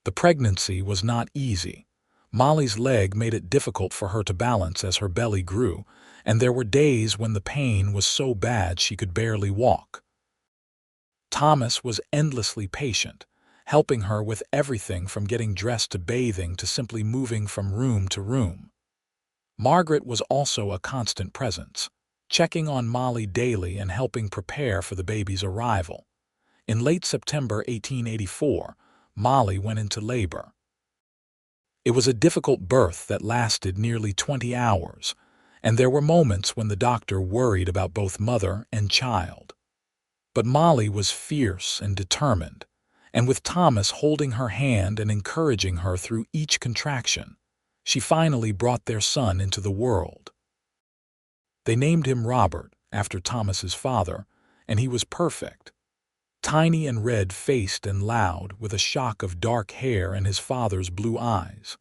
The pregnancy was not easy. Molly's leg made it difficult for her to balance as her belly grew, and there were days when the pain was so bad she could barely walk. Thomas was endlessly patient, helping her with everything from getting dressed to bathing to simply moving from room to room. Margaret was also a constant presence, checking on Molly daily and helping prepare for the baby's arrival. In late September 1884, Molly went into labor. It was a difficult birth that lasted nearly 20 hours, and there were moments when the doctor worried about both mother and child. But Molly was fierce and determined, and with Thomas holding her hand and encouraging her through each contraction, she finally brought their son into the world. They named him Robert, after Thomas's father, and he was perfect. Tiny and red-faced and loud, with a shock of dark hair and his father's blue eyes.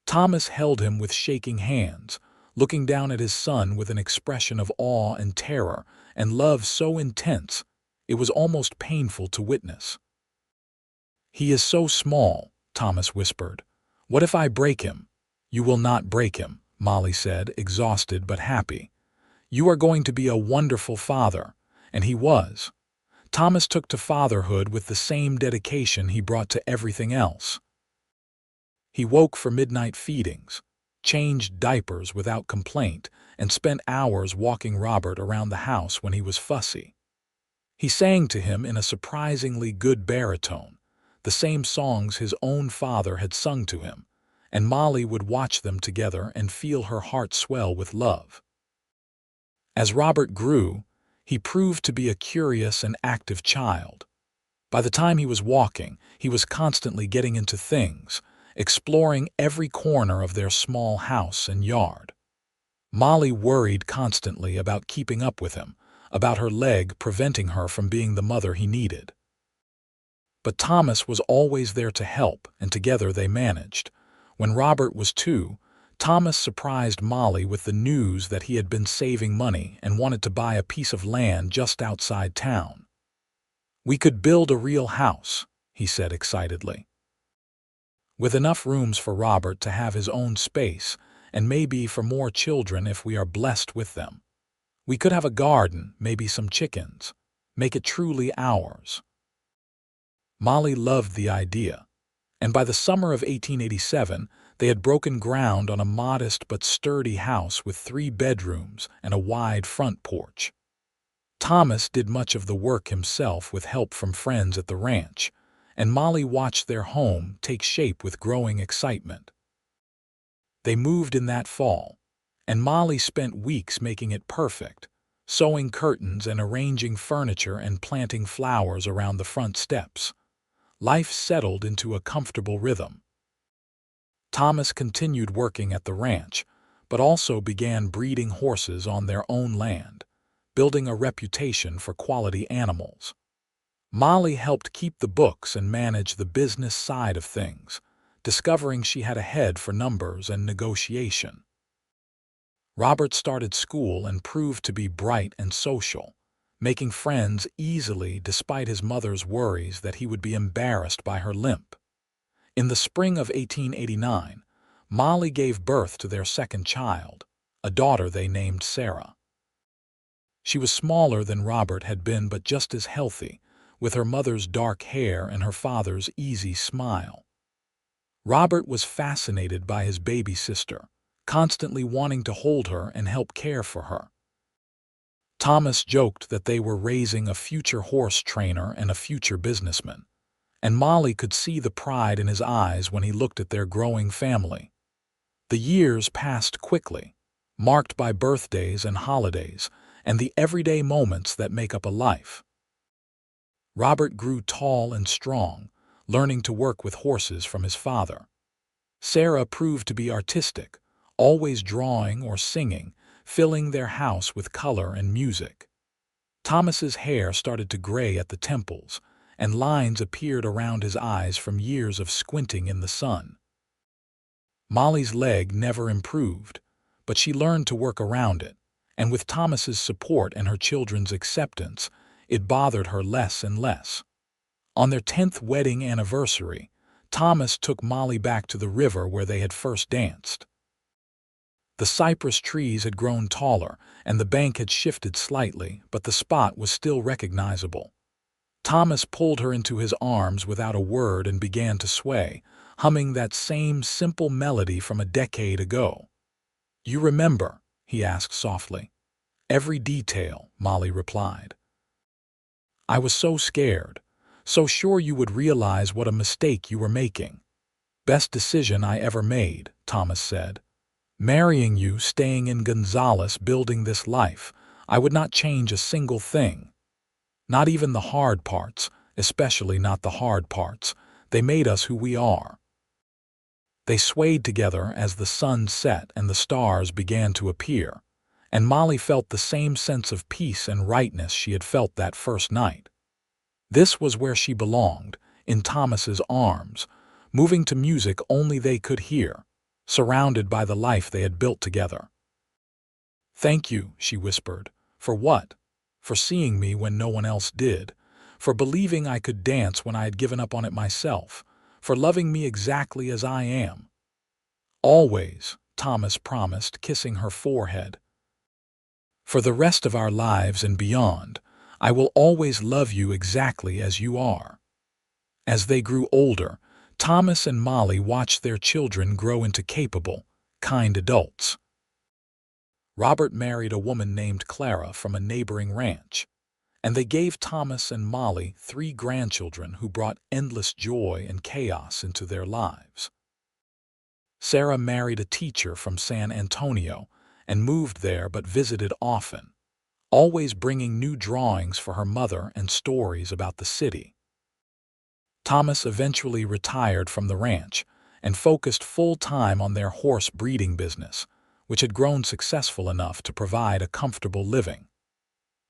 Thomas held him with shaking hands, looking down at his son with an expression of awe and terror and love so intense it was almost painful to witness. "He is so small," Thomas whispered. "What if I break him?" "You will not break him," Molly said, exhausted but happy. "You are going to be a wonderful father," and he was. Thomas took to fatherhood with the same dedication he brought to everything else. He woke for midnight feedings, changed diapers without complaint, and spent hours walking Robert around the house when he was fussy. He sang to him in a surprisingly good baritone, the same songs his own father had sung to him, and Molly would watch them together and feel her heart swell with love. As Robert grew, he proved to be a curious and active child. By the time he was walking, he was constantly getting into things, exploring every corner of their small house and yard. Molly worried constantly about keeping up with him, about her leg preventing her from being the mother he needed. But Thomas was always there to help, and together they managed. When Robert was 2, Thomas surprised Molly with the news that he had been saving money and wanted to buy a piece of land just outside town. "We could build a real house," he said excitedly, "with enough rooms for Robert to have his own space, and maybe for more children if we are blessed with them. We could have a garden, maybe some chickens. Make it truly ours." Molly loved the idea. and by the summer of 1887, they had broken ground on a modest but sturdy house with 3 bedrooms and a wide front porch. Thomas did much of the work himself with help from friends at the ranch, and Molly watched their home take shape with growing excitement. They moved in that fall, and Molly spent weeks making it perfect, sewing curtains and arranging furniture and planting flowers around the front steps. Life settled into a comfortable rhythm. Thomas continued working at the ranch, but also began breeding horses on their own land, building a reputation for quality animals. Molly helped keep the books and manage the business side of things, discovering she had a head for numbers and negotiation. Robert started school and proved to be bright and social, making friends easily despite his mother's worries that he would be embarrassed by her limp. In the spring of 1889, Molly gave birth to their second child, a daughter they named Sarah. She was smaller than Robert had been but just as healthy, with her mother's dark hair and her father's easy smile. Robert was fascinated by his baby sister, constantly wanting to hold her and help care for her. Thomas joked that they were raising a future horse trainer and a future businessman, and Molly could see the pride in his eyes when he looked at their growing family. The years passed quickly, marked by birthdays and holidays, and the everyday moments that make up a life. Robert grew tall and strong, learning to work with horses from his father. Sarah proved to be artistic, always drawing or singing, filling their house with color and music. Thomas's hair started to gray at the temples, and lines appeared around his eyes from years of squinting in the sun. Molly's leg never improved, but she learned to work around it, and with Thomas's support and her children's acceptance, it bothered her less and less. On their 10th wedding anniversary, Thomas took Molly back to the river where they had first danced. The cypress trees had grown taller, and the bank had shifted slightly, but the spot was still recognizable. Thomas pulled her into his arms without a word and began to sway, humming that same simple melody from a decade ago. "You remember?" he asked softly. "Every detail," Molly replied. "I was so scared, so sure you would realize what a mistake you were making." "Best decision I ever made," Thomas said. "Marrying you, staying in Gonzales, building this life, I would not change a single thing. Not even the hard parts, especially not the hard parts. They made us who we are." They swayed together as the sun set and the stars began to appear, and Molly felt the same sense of peace and rightness she had felt that first night. This was where she belonged, in Thomas's arms, moving to music only they could hear, surrounded by the life they had built together. "Thank you," she whispered. "For what? For seeing me when no one else did, for believing I could dance when I had given up on it myself, for loving me exactly as I am." "Always," Thomas promised, kissing her forehead. "For the rest of our lives and beyond, I will always love you exactly as you are." As they grew older, Thomas and Molly watched their children grow into capable, kind adults. Robert married a woman named Clara from a neighboring ranch, and they gave Thomas and Molly 3 grandchildren who brought endless joy and chaos into their lives. Sarah married a teacher from San Antonio and moved there but visited often, always bringing new drawings for her mother and stories about the city. Thomas eventually retired from the ranch and focused full-time on their horse breeding business, which had grown successful enough to provide a comfortable living.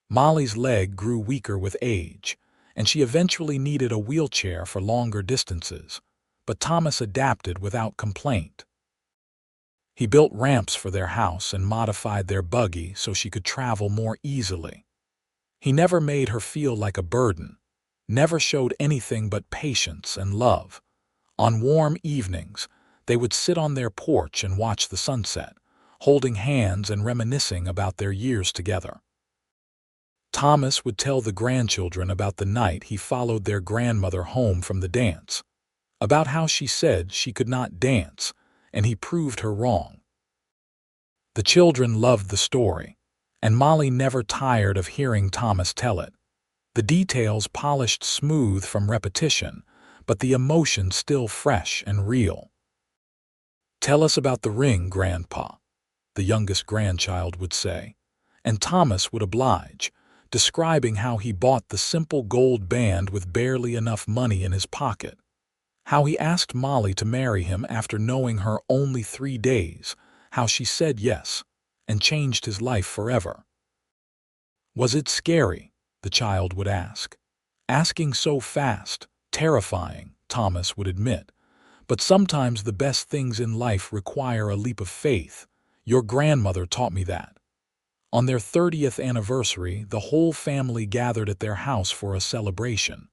Molly's leg grew weaker with age, and she eventually needed a wheelchair for longer distances, but Thomas adapted without complaint. He built ramps for their house and modified their buggy so she could travel more easily. He never made her feel like a burden, never showed anything but patience and love. On warm evenings, they would sit on their porch and watch the sunset, holding hands and reminiscing about their years together. Thomas would tell the grandchildren about the night he followed their grandmother home from the dance. about how she said she could not dance, and he proved her wrong. The children loved the story, and Molly never tired of hearing Thomas tell it. The details polished smooth from repetition, but the emotion still fresh and real. "Tell us about the ring, Grandpa," the youngest grandchild would say, and Thomas would oblige, describing how he bought the simple gold band with barely enough money in his pocket, how he asked Molly to marry him after knowing her only 3 days, how she said yes, and changed his life forever. "Was it scary?" the child would ask. "Asking so fast, terrifying," Thomas would admit. "But sometimes the best things in life require a leap of faith. Your grandmother taught me that." On their 30th anniversary, the whole family gathered at their house for a celebration.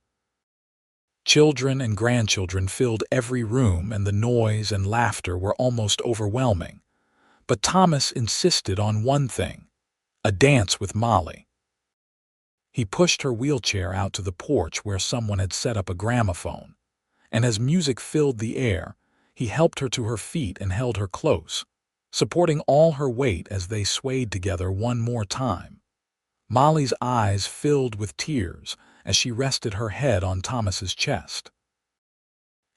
Children and grandchildren filled every room, and the noise and laughter were almost overwhelming. But Thomas insisted on one thing: a dance with Molly. He pushed her wheelchair out to the porch where someone had set up a gramophone, and as music filled the air, he helped her to her feet and held her close, supporting all her weight as they swayed together one more time. Molly's eyes filled with tears as she rested her head on Thomas's chest.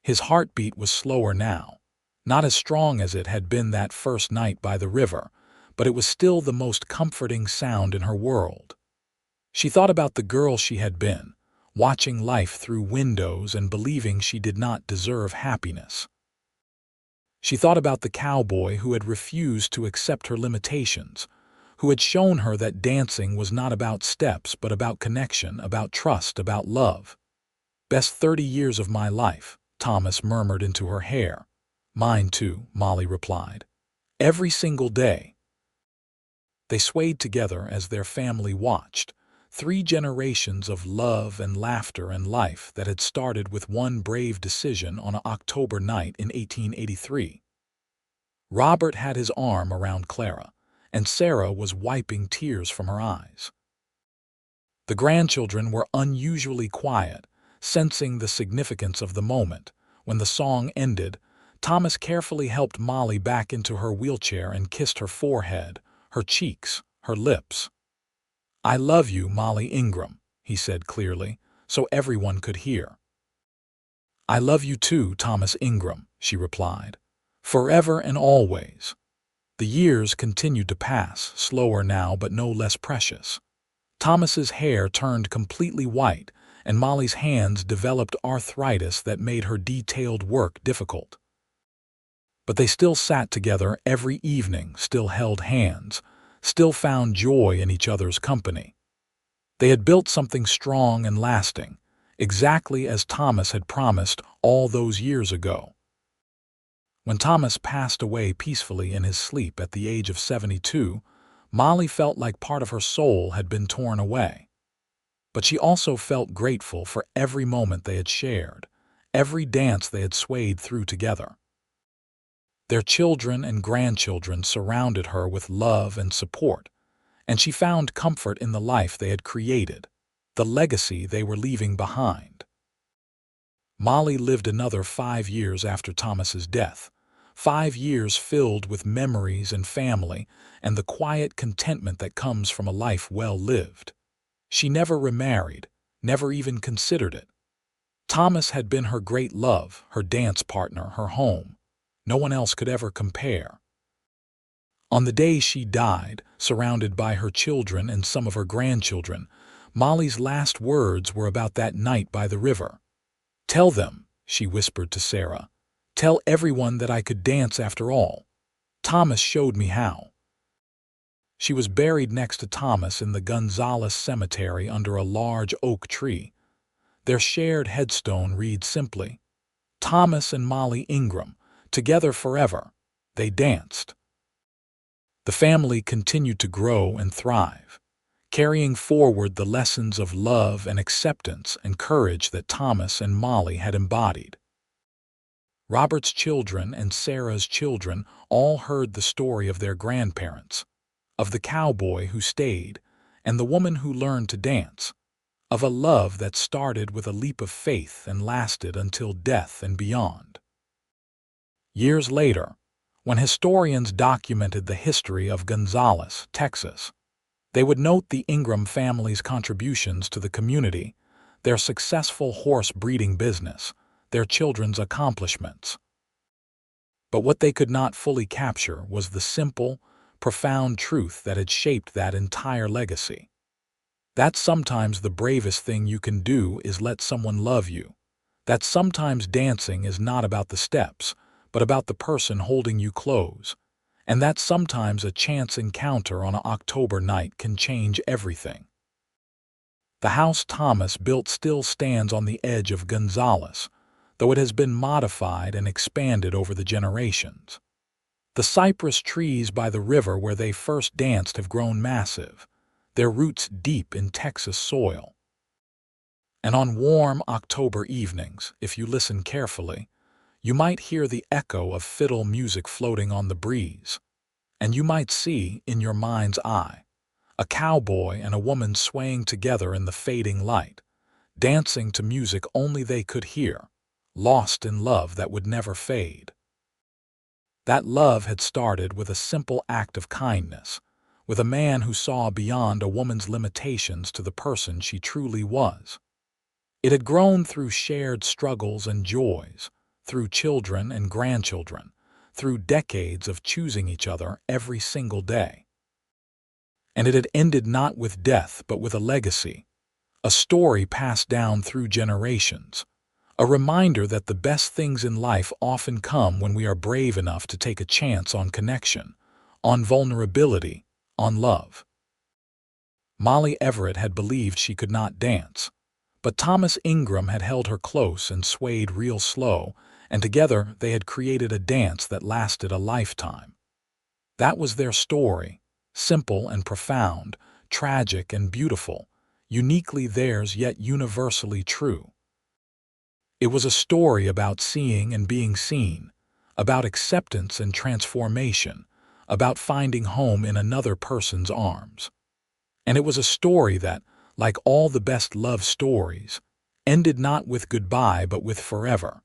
His heartbeat was slower now, not as strong as it had been that first night by the river, but it was still the most comforting sound in her world. She thought about the girl she had been, watching life through windows and believing she did not deserve happiness. She thought about the cowboy who had refused to accept her limitations, who had shown her that dancing was not about steps but about connection, about trust, about love. "Best 30 years of my life," Thomas murmured into her hair. "Mine too," Molly replied. "Every single day." They swayed together as their family watched, 3 generations of love and laughter and life that had started with one brave decision on an October night in 1883. Robert had his arm around Clara, and Sarah was wiping tears from her eyes. The grandchildren were unusually quiet, sensing the significance of the moment. When the song ended, Thomas carefully helped Molly back into her wheelchair and kissed her forehead, her cheeks, her lips. "I love you, Molly Ingram," he said clearly, so everyone could hear. "I love you too, Thomas Ingram," she replied. "Forever and always." The years continued to pass, slower now but no less precious. Thomas's hair turned completely white, and Molly's hands developed arthritis that made her detailed work difficult. But they still sat together every evening, still held hands, still found joy in each other's company. They had built something strong and lasting, exactly as Thomas had promised all those years ago. When Thomas passed away peacefully in his sleep at the age of 72, Molly felt like part of her soul had been torn away. But she also felt grateful for every moment they had shared, every dance they had swayed through together. Their children and grandchildren surrounded her with love and support, and she found comfort in the life they had created, the legacy they were leaving behind. Molly lived another 5 years after Thomas's death, 5 years filled with memories and family and the quiet contentment that comes from a life well lived. She never remarried, never even considered it. Thomas had been her great love, her dance partner, her home. No one else could ever compare. On the day she died, surrounded by her children and some of her grandchildren, Molly's last words were about that night by the river. "Tell them," she whispered to Sarah, "tell everyone that I could dance after all. Thomas showed me how." She was buried next to Thomas in the Gonzales cemetery under a large oak tree. Their shared headstone reads simply, "Thomas and Molly Ingram, together forever, they danced." The family continued to grow and thrive, carrying forward the lessons of love and acceptance and courage that Thomas and Molly had embodied. Robert's children and Sarah's children all heard the story of their grandparents, of the cowboy who stayed, and the woman who learned to dance, of a love that started with a leap of faith and lasted until death and beyond. Years later, when historians documented the history of Gonzales, Texas, they would note the Ingram family's contributions to the community, their successful horse breeding business, their children's accomplishments. But what they could not fully capture was the simple, profound truth that had shaped that entire legacy. That sometimes the bravest thing you can do is let someone love you. That sometimes dancing is not about the steps, but about the person holding you close. And that sometimes a chance encounter on an October night can change everything. The house Thomas built still stands on the edge of Gonzales, though it has been modified and expanded over the generations. The cypress trees by the river where they first danced have grown massive, their roots deep in Texas soil. And on warm October evenings, if you listen carefully, you might hear the echo of fiddle music floating on the breeze, and you might see, in your mind's eye, a cowboy and a woman swaying together in the fading light, dancing to music only they could hear, lost in love that would never fade. That love had started with a simple act of kindness, with a man who saw beyond a woman's limitations to the person she truly was. It had grown through shared struggles and joys, through children and grandchildren, through decades of choosing each other every single day. And it had ended not with death but with a legacy, a story passed down through generations, a reminder that the best things in life often come when we are brave enough to take a chance on connection, on vulnerability, on love. Molly Everett had believed she could not dance, but Thomas Ingram had held her close and swayed real slow, and together they had created a dance that lasted a lifetime. That was their story, simple and profound, tragic and beautiful, uniquely theirs yet universally true. It was a story about seeing and being seen, about acceptance and transformation, about finding home in another person's arms. And it was a story that, like all the best love stories, ended not with goodbye but with forever.